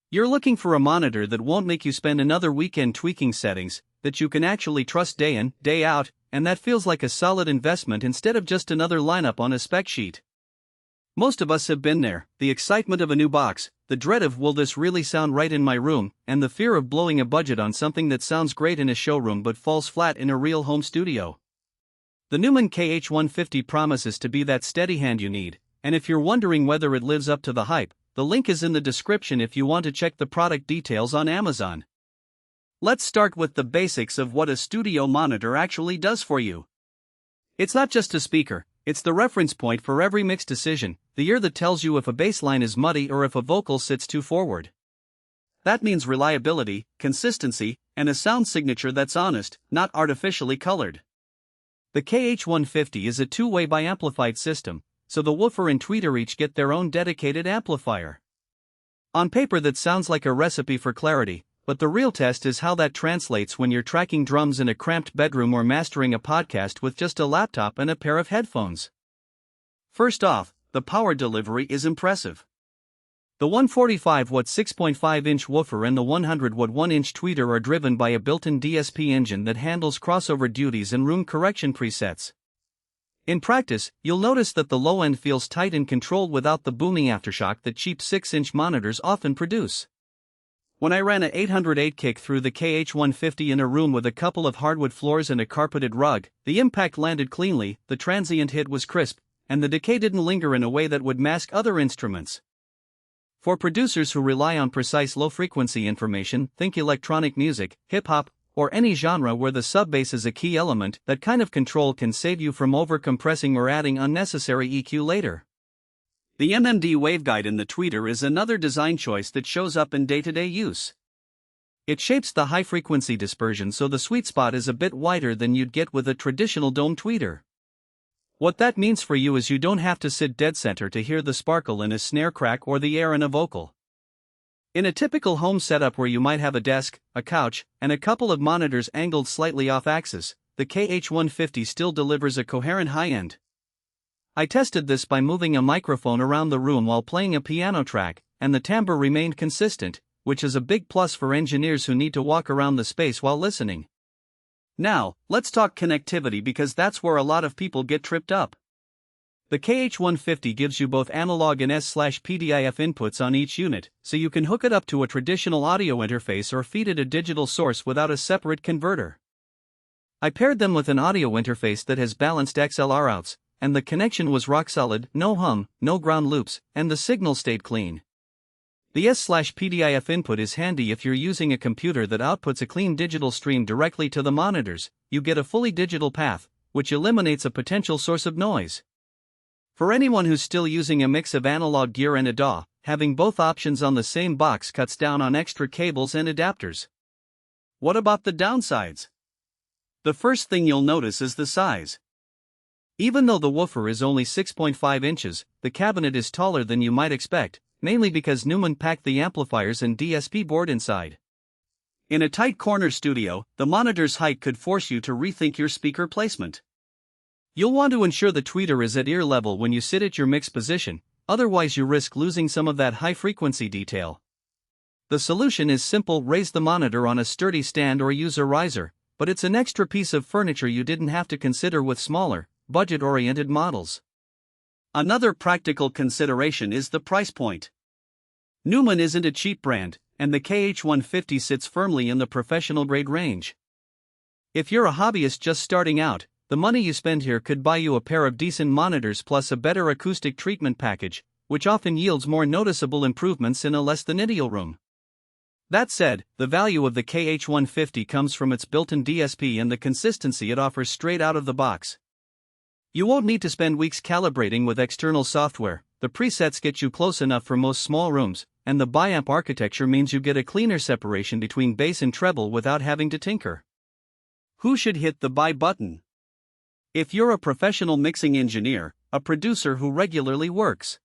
You're looking for a monitor that won't make you spend another weekend tweaking settings, that you can actually trust day in, day out, and that feels like a solid investment instead of just another lineup on a spec sheet. Most of us have been there: the excitement of a new box, the dread of will this really sound right in my room, and the fear of blowing a budget on something that sounds great in a showroom but falls flat in a real home studio. The Neumann KH150 promises to be that steady hand you need, and if you're wondering whether it lives up to the hype, the link is in the description if you want to check the product details on Amazon. Let's start with the basics of what a studio monitor actually does for you. It's not just a speaker, it's the reference point for every mix decision, the ear that tells you if a bass line is muddy or if a vocal sits too forward. That means reliability, consistency, and a sound signature that's honest, not artificially colored. The KH150 is a two-way biamplified system, so the woofer and tweeter each get their own dedicated amplifier. On paper that sounds like a recipe for clarity, but the real test is how that translates when you're tracking drums in a cramped bedroom or mastering a podcast with just a laptop and a pair of headphones. First off, the power delivery is impressive. The 145-watt 6.5-inch woofer and the 100-watt 1-inch tweeter are driven by a built-in DSP engine that handles crossover duties and room correction presets. In practice, you'll notice that the low end feels tight and controlled without the booming aftershock that cheap 6-inch monitors often produce. When I ran a 808 kick through the KH150 in a room with a couple of hardwood floors and a carpeted rug, the impact landed cleanly, the transient hit was crisp, and the decay didn't linger in a way that would mask other instruments. For producers who rely on precise low-frequency information, think electronic music, hip-hop, or any genre where the sub-bass is a key element, that kind of control can save you from over-compressing or adding unnecessary EQ later. The MMD Waveguide in the tweeter is another design choice that shows up in day-to-day use. It shapes the high-frequency dispersion so the sweet spot is a bit wider than you'd get with a traditional dome tweeter. What that means for you is you don't have to sit dead center to hear the sparkle in a snare crack or the air in a vocal. In a typical home setup where you might have a desk, a couch, and a couple of monitors angled slightly off-axis, the KH150 still delivers a coherent high-end. I tested this by moving a microphone around the room while playing a piano track, and the timbre remained consistent, which is a big plus for engineers who need to walk around the space while listening. Now, let's talk connectivity because that's where a lot of people get tripped up. The KH150 gives you both analog and S/PDIF inputs on each unit, so you can hook it up to a traditional audio interface or feed it a digital source without a separate converter. I paired them with an audio interface that has balanced XLR outs, and the connection was rock solid, no hum, no ground loops, and the signal stayed clean. The S/PDIF input is handy if you're using a computer that outputs a clean digital stream directly to the monitors. You get a fully digital path, which eliminates a potential source of noise. For anyone who's still using a mix of analog gear and a DAW, having both options on the same box cuts down on extra cables and adapters. What about the downsides? The first thing you'll notice is the size. Even though the woofer is only 6.5 inches, the cabinet is taller than you might expect, mainly because Neumann packed the amplifiers and DSP board inside. In a tight corner studio, the monitor's height could force you to rethink your speaker placement. You'll want to ensure the tweeter is at ear level when you sit at your mix position, otherwise you risk losing some of that high-frequency detail. The solution is simple: raise the monitor on a sturdy stand or use a riser, but it's an extra piece of furniture you didn't have to consider with smaller, budget-oriented models. Another practical consideration is the price point. Neumann isn't a cheap brand, and the KH150 sits firmly in the professional-grade range. If you're a hobbyist just starting out, the money you spend here could buy you a pair of decent monitors plus a better acoustic treatment package, which often yields more noticeable improvements in a less-than-ideal room. That said, the value of the KH150 comes from its built-in DSP and the consistency it offers straight out of the box. You won't need to spend weeks calibrating with external software, the presets get you close enough for most small rooms, and the biamp architecture means you get a cleaner separation between bass and treble without having to tinker. Who should hit the buy button? If you're a professional mixing engineer, a producer who regularly works